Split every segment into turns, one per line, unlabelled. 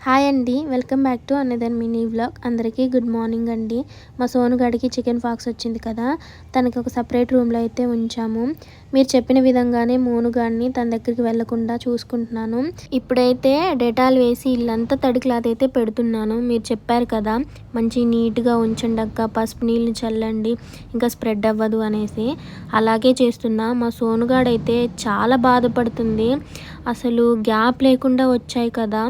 Hi అండి, welcome back to another mini vlog. అందరికీ good morning అండి. మా సోనుగాడికి చికెన్ పాక్స్ వచ్చింది కదా, తనకి ఒక సపరేట్ రూమ్లో అయితే ఉంచాము. మీరు చెప్పిన విధంగానే మోనుగాడిని తన దగ్గరికి వెళ్లకుండా చూసుకుంటున్నాను. ఇప్పుడైతే డెటాల్ వేసి ఇల్లంతా తడి క్లాత్ అయితే పెడుతున్నాను. మీరు చెప్పారు కదా మంచి నీట్గా ఉంచండి అక్క, పసుపు నీళ్ళు చల్లండి, ఇంకా స్ప్రెడ్ అవ్వదు అనేసి. అలాగే చేస్తున్నా. మా సోనుగాడైతే చాలా బాధపడుతుంది. అసలు గ్యాప్ లేకుండా వచ్చాయి కదా,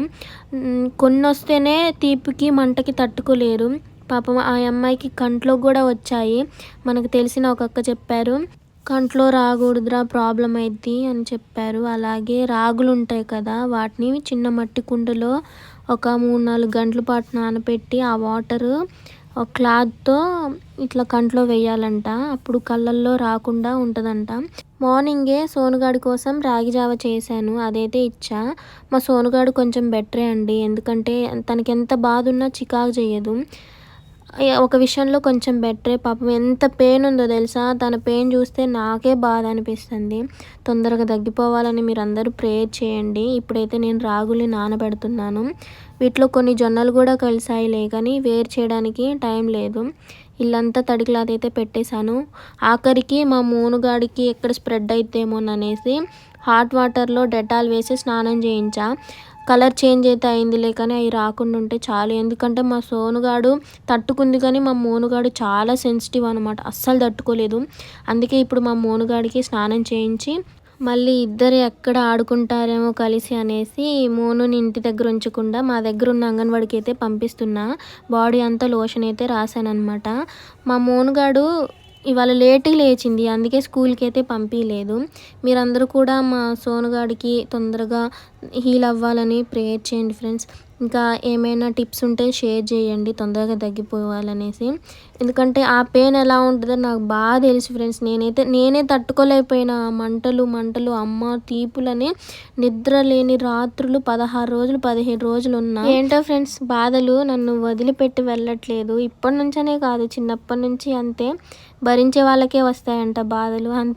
కొన్ని వస్తేనే తీపికి మంటకి తట్టుకోలేరు. పాపం ఆ అమ్మాయికి కంట్లో కూడా వచ్చాయి. మనకు తెలిసిన ఒక అక్క చెప్పారు, కంట్లో రాకూడదురా ప్రాబ్లం అయింది అని చెప్పారు. అలాగే రాగులు ఉంటాయి కదా, వాటిని చిన్న మట్టి కుండలో ఒక 3-4 గంటల పాటు నానబెట్టి ఆ వాటరు ఒక క్లాత్తో ఇట్లా కంట్లో వేయాలంట. అప్పుడు కళ్ళల్లో రాకుండా ఉంటుందంట. మార్నింగే సోనుగాడి కోసం రాగి జావ చేశాను, అదైతే ఇచ్చా. మా సోనుగాడు కొంచెం బెటరే అండి, ఎందుకంటే తనకి ఎంత బాధ ఉన్నా చికాకు చేయదు. ఒక విషయంలో కొంచెం బెటరే. పాపం ఎంత పెయిన్ ఉందో తెలుసా, తన పెయిన్ చూస్తే నాకే బాధ అనిపిస్తుంది. తొందరగా తగ్గిపోవాలని మీరు అందరూ ప్రేయర్ చేయండి. ఇప్పుడైతే నేను రాగులు నానబెడుతున్నాను. వీటిలో కొన్ని జొన్నలు కూడా కలిసాయిలే, కానీ వేరు చేయడానికి టైం లేదు. ఇల్లంతా తడి క్లాత్ అయితే పెట్టేశాను. ఆఖరికి మా మోనుగాడికి ఎక్కడ స్ప్రెడ్ అయితేమోననేసి హాట్ వాటర్లో డెటాల్ వేసి స్నానం చేయించా. కలర్ చేంజ్ అయితే అయిందిలే, కానీ అవి రాకుండా ఉంటే చాలు. ఎందుకంటే మా సోనుగాడు తట్టుకుంది, కానీ మా మోనుగాడు చాలా సెన్సిటివ్ అనమాట, అస్సలు తట్టుకోలేదు. అందుకే ఇప్పుడు మా మోనుగాడికి స్నానం చేయించి మళ్ళీ ఇద్దరు ఎక్కడ ఆడుకుంటారేమో కలిసి అనేసి మోనుని ఇంటి దగ్గర ఉంచకుండా మా దగ్గర ఉన్న అంగన్వాడికి అయితే పంపిస్తున్నా. బాడీ అంతా లోషన్ అయితే రాశానమాట. మా మోనుగాడు ఇవాళ లేట్గా లేచింది, అందుకే స్కూల్కి అయితే పంపించలేదు. మీరందరూ కూడా మా సోనుగాడికి తొందరగా హీల్ అవ్వాలని ప్రేయర్ చేయండి ఫ్రెండ్స్. ఇంకా ఏమైనా టిప్స్ ఉంటే షేర్ చేయండి, తొందరగా తగ్గిపోవాలనేసి. ఎందుకంటే ఆ పెయిన్ ఎలా ఉంటుందో నాకు బాగా తెలుసు ఫ్రెండ్స్. నేనే తట్టుకోలేకపోయినా మంటలు అమ్మ తీపులని. నిద్ర లేని రాత్రులు 16 రోజులు 15 రోజులు ఉన్నా. ఏంటో ఫ్రెండ్స్, బాధలు నన్ను వదిలిపెట్టి వెళ్ళట్లేదు. ఇప్పటి నుంచనే కాదు, చిన్నప్పటి నుంచి అంతే. భరించే వాళ్ళకే వస్తాయంట బాధలు, అంతే.